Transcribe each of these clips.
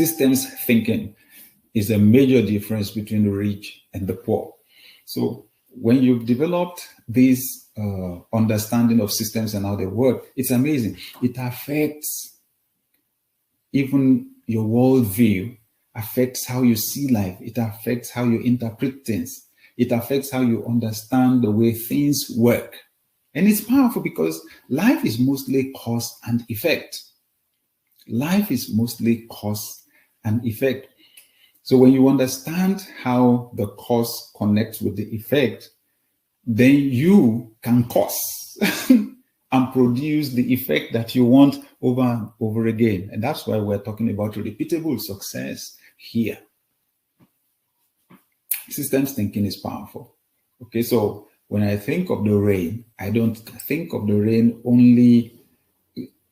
Systems thinking is a major difference between the rich and the poor. So when you've developed this understanding of systems and how they work, it's amazing. It affects even your worldview, affects how you see life. It affects how you interpret things. It affects how you understand the way things work. And it's powerful because life is mostly cause and effect. Life is mostly cause and effect. So when you understand how the cause connects with the effect, then you can cause and produce the effect that you want over and over again. And that's why we're talking about repeatable success here. Systems thinking is powerful. Okay, so when I think of the rain, I don't think of the rain only,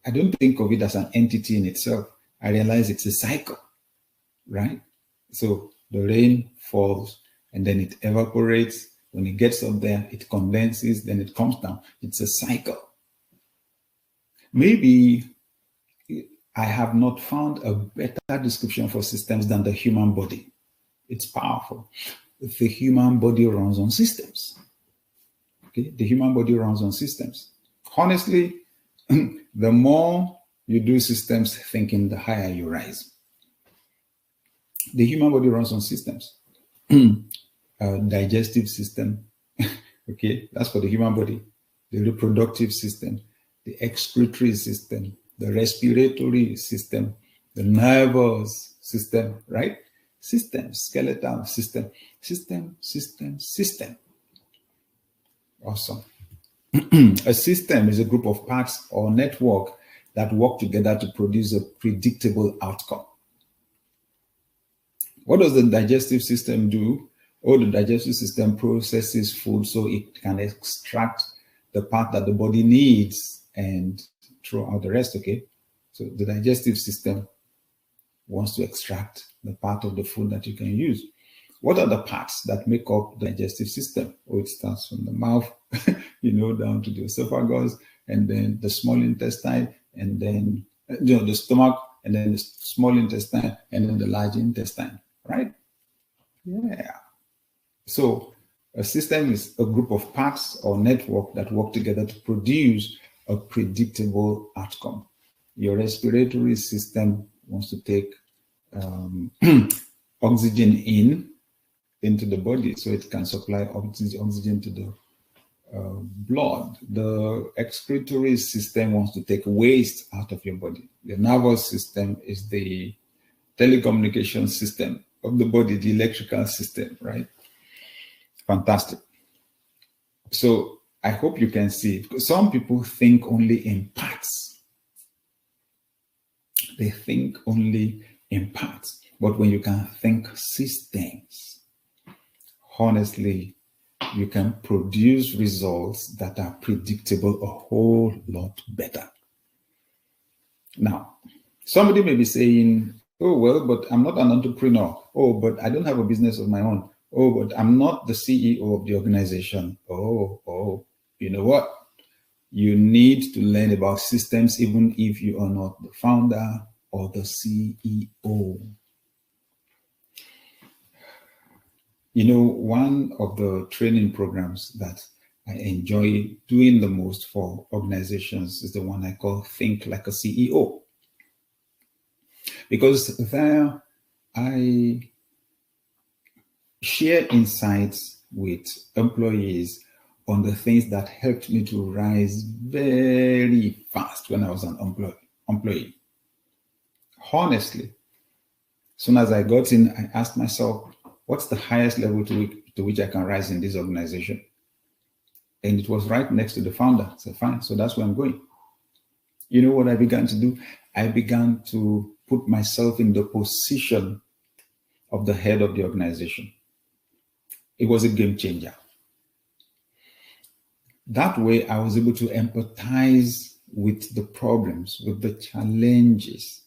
I don't think of it as an entity in itself. I realize it's a cycle, right? So the rain falls and then it evaporates. When it gets up there, it condenses, then it comes down. It's a cycle. Maybe I have not found a better description for systems than the human body. It's powerful. The human body runs on systems. Okay, the human body runs on systems. Honestly, the more you do systems thinking, the higher you rise. The human body runs on systems. Digestive system, okay, that's for the human body. The reproductive system, the excretory system, the respiratory system, the nervous system, right? System, skeletal system, system. Awesome. A system is a group of parts or network that work together to produce a predictable outcome. What does the digestive system do? The digestive system processes food so it can extract the part that the body needs and throw out the rest, okay? So the digestive system wants to extract the part of the food that you can use. What are the parts that make up the digestive system? It starts from the mouth, down to the esophagus, and then the small intestine, and then the stomach, and then the small intestine, and then the large intestine, right? Yeah. So a system is a group of parts or network that work together to produce a predictable outcome. Your respiratory system wants to take oxygen into the body so it can supply oxygen to the blood. The excretory system wants to take waste out of your body. The nervous system is the telecommunication system of the body, the electrical system, right? Fantastic. So I hope you can see, because some people think only in parts. They think only in parts. But when you can think systems, honestly, you can produce results that are predictable a whole lot better. Now, somebody may be saying, oh, well, but I'm not an entrepreneur. Oh, but I don't have a business of my own. Oh, but I'm not the CEO of the organization. Oh, you know what? You need to learn about systems even if you are not the founder or the CEO. One of the training programs that I enjoy doing the most for organizations is the one I call Think Like a CEO. Because there I share insights with employees on the things that helped me to rise very fast when I was an employee. Honestly, as soon as I got in, I asked myself, what's the highest level to which I can rise in this organization? And it was right next to the founder. I said, fine, so that's where I'm going. You know what I began to do? I began to put myself in the position of the head of the organization. It was a game changer. That way, I was able to empathize with the problems, with the challenges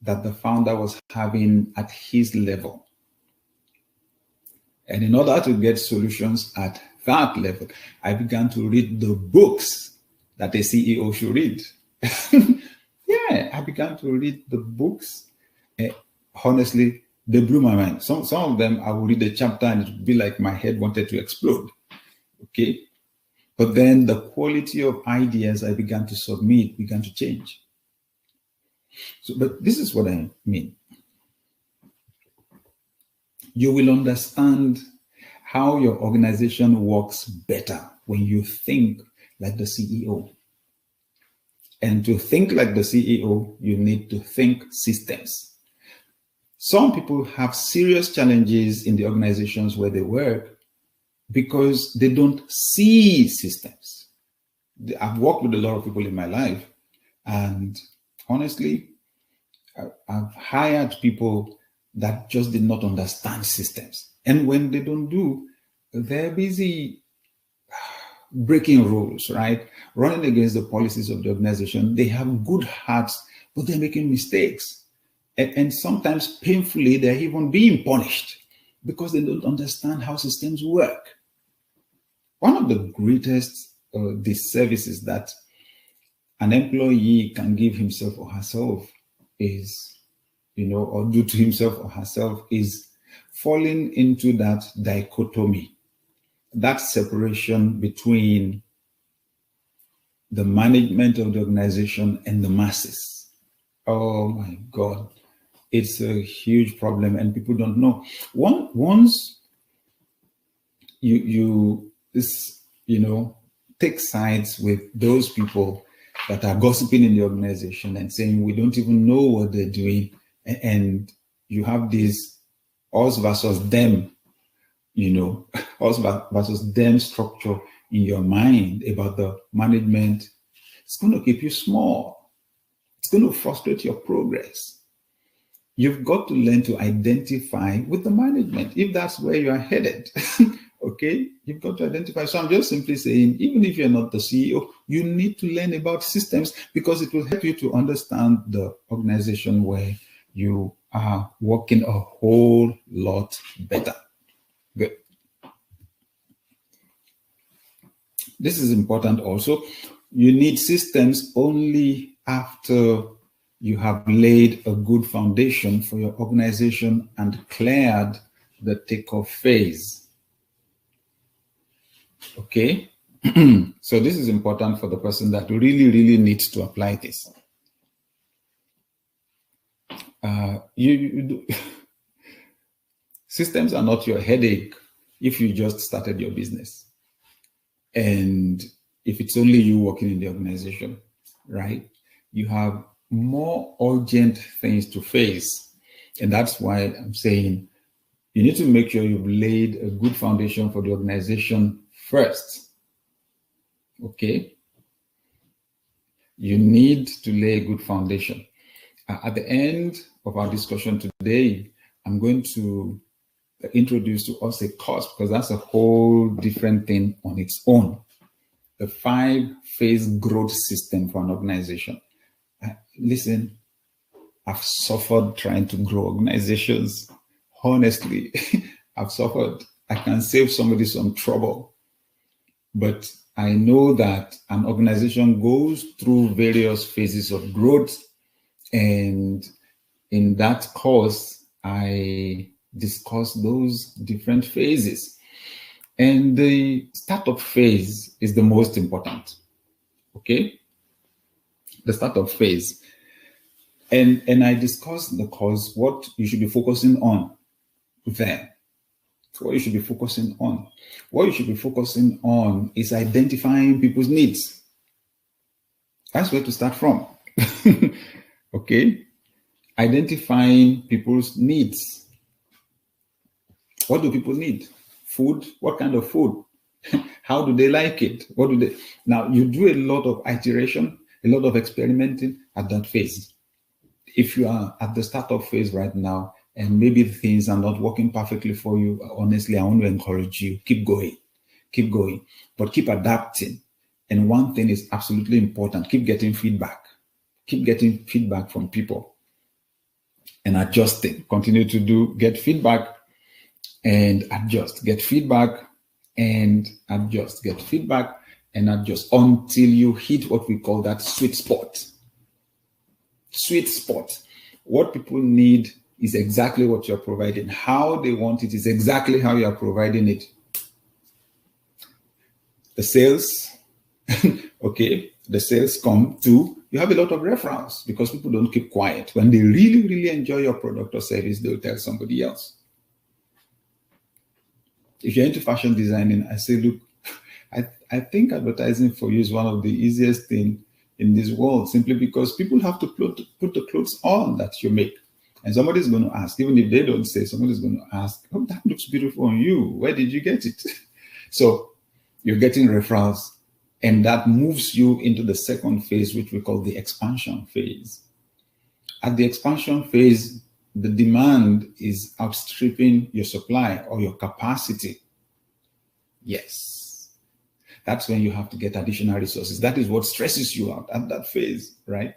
that the founder was having at his level. And in order to get solutions at that level, I began to read the books that a CEO should read. Yeah, I began to read the books. honestly, they blew my mind. Some of them, I would read a chapter and it would be like my head wanted to explode. Okay. But then the quality of ideas I began to submit began to change. So, but this is what I mean. You will understand how your organization works better when you think like the CEO. And to think like the CEO, you need to think systems. Some people have serious challenges in the organizations where they work because they don't see systems. I've worked with a lot of people in my life, and honestly, I've hired people that just did not understand systems. And when they don't do, they're busy breaking rules, right? Running against the policies of the organization. They have good hearts, but they're making mistakes. And sometimes painfully, they're even being punished because they don't understand how systems work. One of the greatest disservices that an employee can give himself or herself is, or do to himself or herself, is falling into that dichotomy, that separation between the management of the organization and the masses. Oh my God, it's a huge problem and people don't know. Once you take sides with those people that are gossiping in the organization and saying we don't even know what they're doing, and you have this us versus them, us versus them structure in your mind about the management, it's going to keep you small. It's going to frustrate your progress. You've got to learn to identify with the management if that's where you are headed. Okay, you've got to identify. So I'm just simply saying, even if you're not the CEO, you need to learn about systems because it will help you to understand the organization where you are working a whole lot better. Good. This is important also. You need systems only after you have laid a good foundation for your organization and cleared the takeoff phase. Okay, so this is important for the person that really, really needs to apply this. Systems are not your headache if you just started your business. And if it's only you working in the organization, right? You have more urgent things to face. And that's why I'm saying you need to make sure you've laid a good foundation for the organization first. Okay? You need to lay a good foundation. At the end of our discussion today, I'm going to introduce to us a course because that's a whole different thing on its own. The 5-phase growth system for an organization. Listen, I've suffered trying to grow organizations. Honestly, I've suffered. I can save somebody some trouble. But I know that an organization goes through various phases of growth. And in that course, I discuss those different phases. And the startup phase is the most important. Okay? The startup phase. And I discussed in the course what you should be focusing on there. What you should be focusing on. What you should be focusing on is identifying people's needs. That's where to start from. Okay? Identifying people's needs. What do people need? Food? What kind of food? How do they like it? What do they? Now, you do a lot of iteration, a lot of experimenting at that phase. If you are at the startup phase right now, and maybe things are not working perfectly for you, honestly, I want to encourage you, keep going, but keep adapting. And one thing is absolutely important, keep getting feedback. Keep getting feedback from people and adjusting. Continue to get feedback and adjust. Get feedback and adjust. Get feedback and adjust until you hit what we call that sweet spot. Sweet spot. What people need is exactly what you're providing. How they want it is exactly how you're providing it. The sales, okay, the sales come to, you have a lot of referrals because people don't keep quiet. When they really, really enjoy your product or service, they'll tell somebody else. If you're into fashion designing, I say, look, I think advertising for you is one of the easiest things in this world, simply because people have to put the clothes on that you make. And somebody's going to ask, even if they don't say, somebody's going to ask, oh, that looks beautiful on you. Where did you get it? So you're getting referrals, and that moves you into the second phase, which we call the expansion phase. At the expansion phase, the demand is outstripping your supply or your capacity. Yes. That's when you have to get additional resources. That is what stresses you out at that phase, right?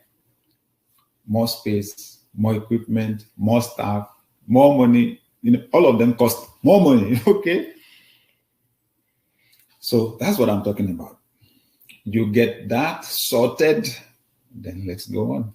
More space, more equipment, more staff, more money. All of them cost more money, okay? So that's what I'm talking about. You get that sorted, then let's go on.